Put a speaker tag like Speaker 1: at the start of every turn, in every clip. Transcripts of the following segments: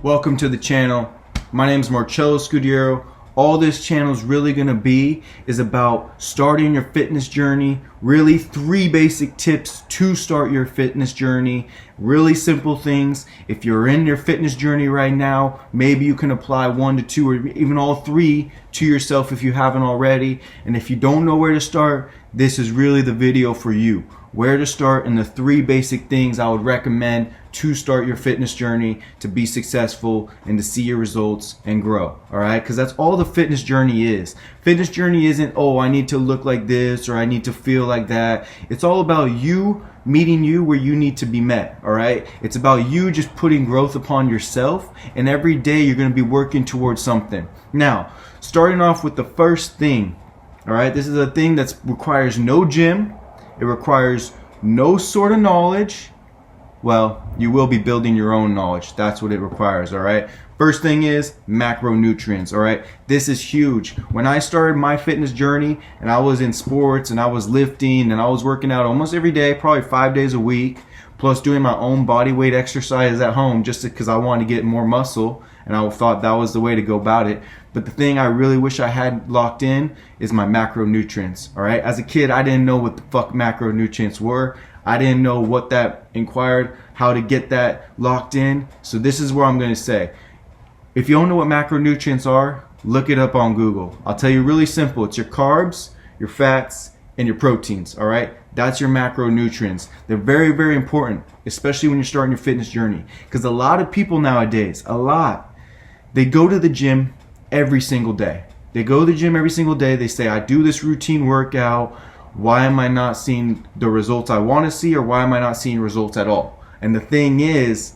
Speaker 1: Welcome to the channel. My name is Marcello Scudiero. All this channel is really going to be is about starting your fitness journey. Really 3 basic tips to start your fitness journey. Really simple things. If you're in your fitness journey right now, maybe you can apply 1 to 2 or even all 3 to yourself if you haven't already. And if you don't know where to start, this is really the video for you. Where to start and the 3 basic things I would recommend to start your fitness journey to be successful and to see your results and grow. Alright? Because that's all the fitness journey is. Fitness journey isn't, oh, I need to look like this or I need to feel like that. It's all about you meeting you where you need to be met. Alright? It's about you just putting growth upon yourself, and every day you're going to be working towards something. Now, starting off with the first thing. Alright? This is a thing that requires no gym. It requires no sort of knowledge. Well, you will be building your own knowledge. That's what it requires, all right? First thing is macronutrients, all right? This is huge. When I started my fitness journey and I was in sports and I was lifting and I was working out almost every day, probably 5 days a week, plus doing my own body weight exercises at home just because I wanted to get more muscle, and I thought that was the way to go about it. But the thing I really wish I had locked in is my macronutrients, all right? As a kid, I didn't know what the fuck macronutrients were. I didn't know what that inquired, how to get that locked in. So this is where I'm going to say, if you don't know what macronutrients are, look it up on Google. I'll tell you really simple. It's your carbs, your fats, and your proteins, all right? That's your macronutrients. They're very, very important, especially when you're starting your fitness journey. Because a lot of people nowadays, they go to the gym every single day. They go to the gym every single day. They say, I do this routine workout. Why am I not seeing the results I want to see, or why am I not seeing results at all? And the thing is,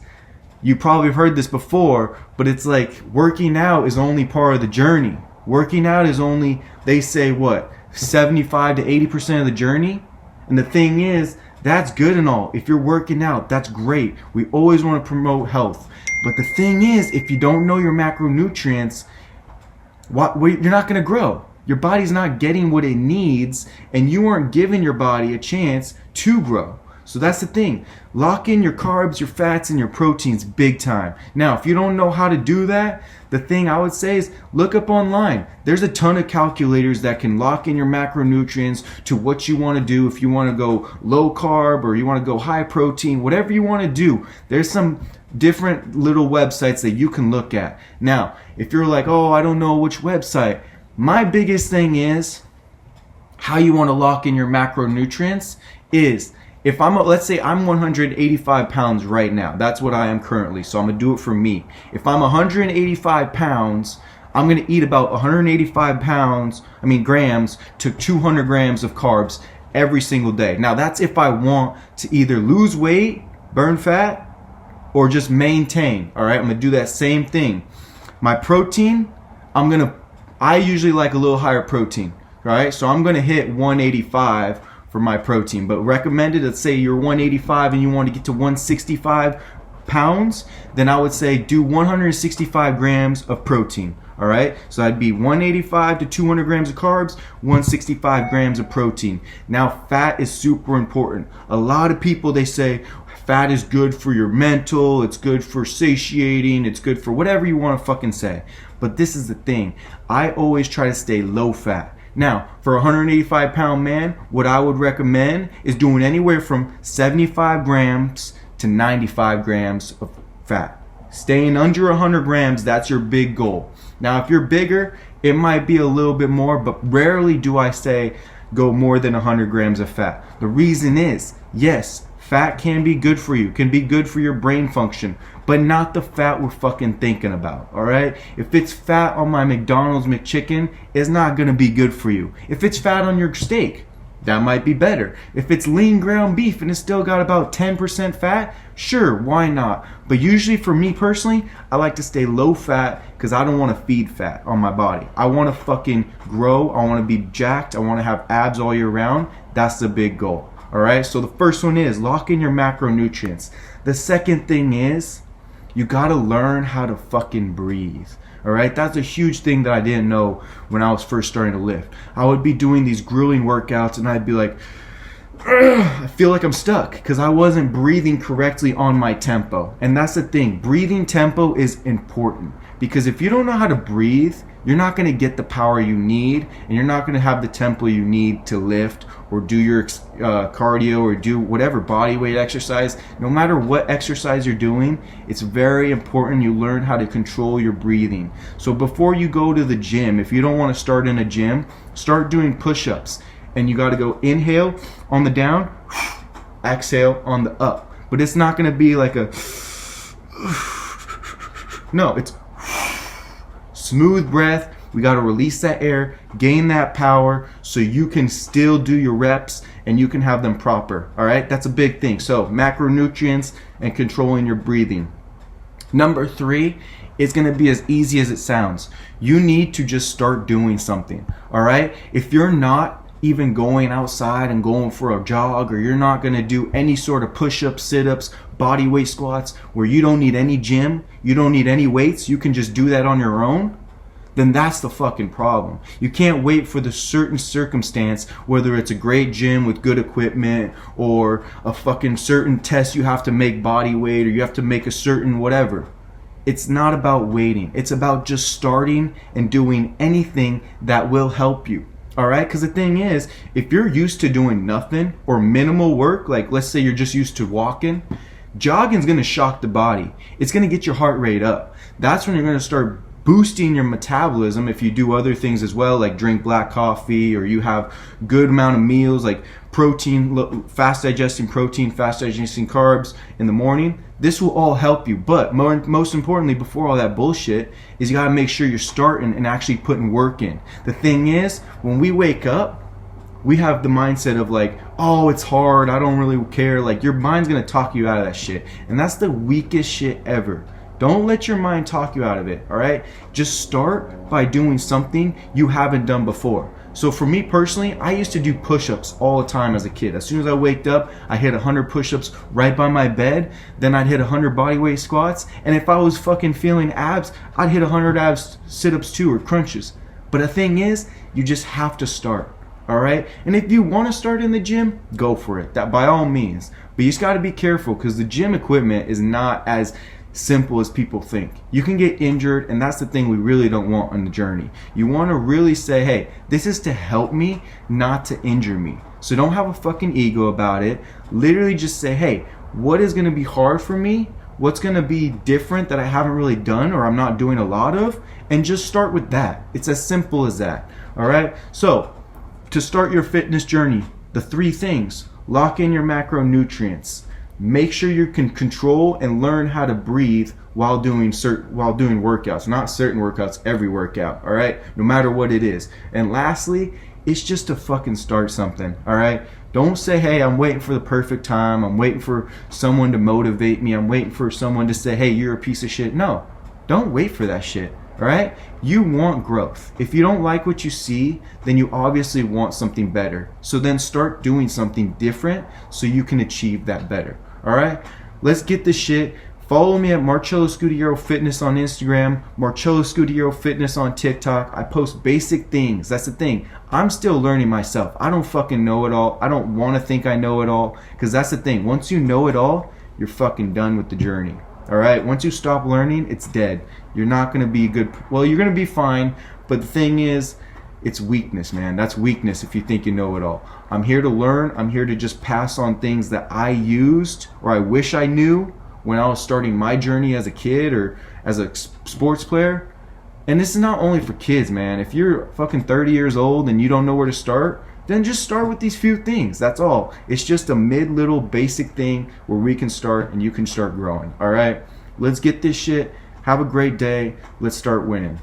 Speaker 1: you probably have heard this before, but it's like working out is only part of the journey. Working out is only, they say what, 75 to 80% of the journey? And the thing is, that's good and all. If you're working out, that's great. We always want to promote health. But the thing is, if you don't know your macronutrients, you're not going to grow. Your body's not getting what it needs, and you aren't giving your body a chance to grow. So that's the thing. Lock in your carbs, your fats, and your proteins big time. Now, if you don't know how to do that, the thing I would say is look up online. There's a ton of calculators that can lock in your macronutrients to what you want to do. If you want to go low carb or you want to go high protein, whatever you want to do, there's some different little websites that you can look at. Now, if you're like, oh, I don't know which website, my biggest thing is how you want to lock in your macronutrients is, if let's say I'm 185 pounds right now. That's what I am currently, so I'm going to do it for me. If I'm 185 pounds, I'm going to eat about 185 grams to 200 grams of carbs every single day. Now, that's if I want to either lose weight, burn fat, or just maintain. All right, I'm going to do that same thing. My protein, I usually like a little higher protein, right? So I'm going to hit 185 for my protein, but recommended, let's say you're 185 and you want to get to 165 pounds, then I would say do 165 grams of protein, all right? So that'd be 185 to 200 grams of carbs, 165 grams of protein. Now, fat is super important. A lot of people, they say, fat is good for your mental, it's good for satiating, it's good for whatever you want to fucking say. But this is the thing. I always try to stay low fat. Now, for a 185 pound man, what I would recommend is doing anywhere from 75 grams to 95 grams of fat. Staying under 100 grams, that's your big goal. Now, if you're bigger, it might be a little bit more, but rarely do I say go more than 100 grams of fat. The reason is, yes, fat can be good for you, can be good for your brain function, but not the fat we're fucking thinking about, all right? If it's fat on my McDonald's McChicken, it's not gonna be good for you. If it's fat on your steak, that might be better. If it's lean ground beef and it's still got about 10% fat, sure, why not? But usually for me personally, I like to stay low fat because I don't want to feed fat on my body. I want to fucking grow, I want to be jacked, I want to have abs all year round. That's the big goal. All right, so the first one is lock in your macronutrients. The second thing is you gotta learn how to fucking breathe. All right, that's a huge thing that I didn't know when I was first starting to lift. I would be doing these grueling workouts and I'd be like, I feel like I'm stuck because I wasn't breathing correctly on my tempo. And that's the thing. Breathing tempo is important because if you don't know how to breathe, you're not going to get the power you need, and you're not going to have the tempo you need to lift or do your cardio or do whatever body weight exercise. No matter what exercise you're doing, it's very important you learn how to control your breathing. So before you go to the gym, if you don't want to start in a gym, start doing push-ups. And you got to go inhale on the down, exhale on the up. But it's not going to be like a no, it's smooth breath. We got to release that air, gain that power so you can still do your reps and you can have them proper. All right, that's a big thing. So macronutrients and controlling your breathing. Number 3 is going to be as easy as it sounds. You need to just start doing something. All right, if you're not even going outside and going for a jog, or you're not going to do any sort of push-ups, sit-ups, body weight squats where you don't need any gym, you don't need any weights, you can just do that on your own, then that's the fucking problem. You can't wait for the certain circumstance, whether it's a great gym with good equipment or a fucking certain test you have to make body weight or you have to make a certain whatever. It's not about waiting. It's about just starting and doing anything that will help you. All right, because the thing is, if you're used to doing nothing or minimal work, like let's say you're just used to walking, jogging's going to shock the body. It's going to get your heart rate up. That's when you're going to start boosting your metabolism if you do other things as well, like drink black coffee or you have good amount of meals like protein, fast digesting protein, fast digesting carbs in the morning. This will all help you, but most importantly, before all that bullshit, is you gotta make sure you're starting and actually putting work in. The thing is, when we wake up, we have the mindset of like, oh, it's hard, I don't really care. Like your mind's gonna talk you out of that shit. And that's the weakest shit ever. Don't let your mind talk you out of it, all right? Just start by doing something you haven't done before. So for me personally, I used to do push-ups all the time as a kid. As soon as I waked up, I hit 100 push-ups right by my bed. Then I'd hit 100 bodyweight squats. And if I was fucking feeling abs, I'd hit 100 abs sit-ups too, or crunches. But the thing is, you just have to start, all right? And if you want to start in the gym, go for it. That by all means. But you just got to be careful because the gym equipment is not as simple as people think. You can get injured, and that's the thing we really don't want on the journey. You want to really say, hey, this is to help me, not to injure me. So don't have a fucking ego about it. Literally just say, hey, what is going to be hard for me? What's going to be different that I haven't really done or I'm not doing a lot of? And just start with that. It's as simple as that. All right? So to start your fitness journey, the 3 things: lock in your macronutrients. Make sure you can control and learn how to breathe while doing workouts. Not certain workouts, every workout, all right? No matter what it is. And lastly, it's just to fucking start something, all right? Don't say, hey, I'm waiting for the perfect time. I'm waiting for someone to motivate me. I'm waiting for someone to say, hey, you're a piece of shit. No, don't wait for that shit, all right? You want growth. If you don't like what you see, then you obviously want something better. So then start doing something different so you can achieve that better. All right, let's get this shit. Follow me at Marcello Scudiero Fitness on Instagram, Marcello Scudiero Fitness on TikTok. I post basic things. That's the thing. I'm still learning myself. I don't fucking know it all. I don't want to think I know it all, because that's the thing. Once you know it all, you're fucking done with the journey. All right, once you stop learning, it's dead. You're not going to be good. Well, you're going to be fine, but the thing is, it's weakness, man. That's weakness if you think you know it all. I'm here to learn. I'm here to just pass on things that I used or I wish I knew when I was starting my journey as a kid or as a sports player. And this is not only for kids, man. If you're fucking 30 years old and you don't know where to start, then just start with these few things. That's all. It's just a little basic thing where we can start and you can start growing. All right? Let's get this shit. Have a great day. Let's start winning.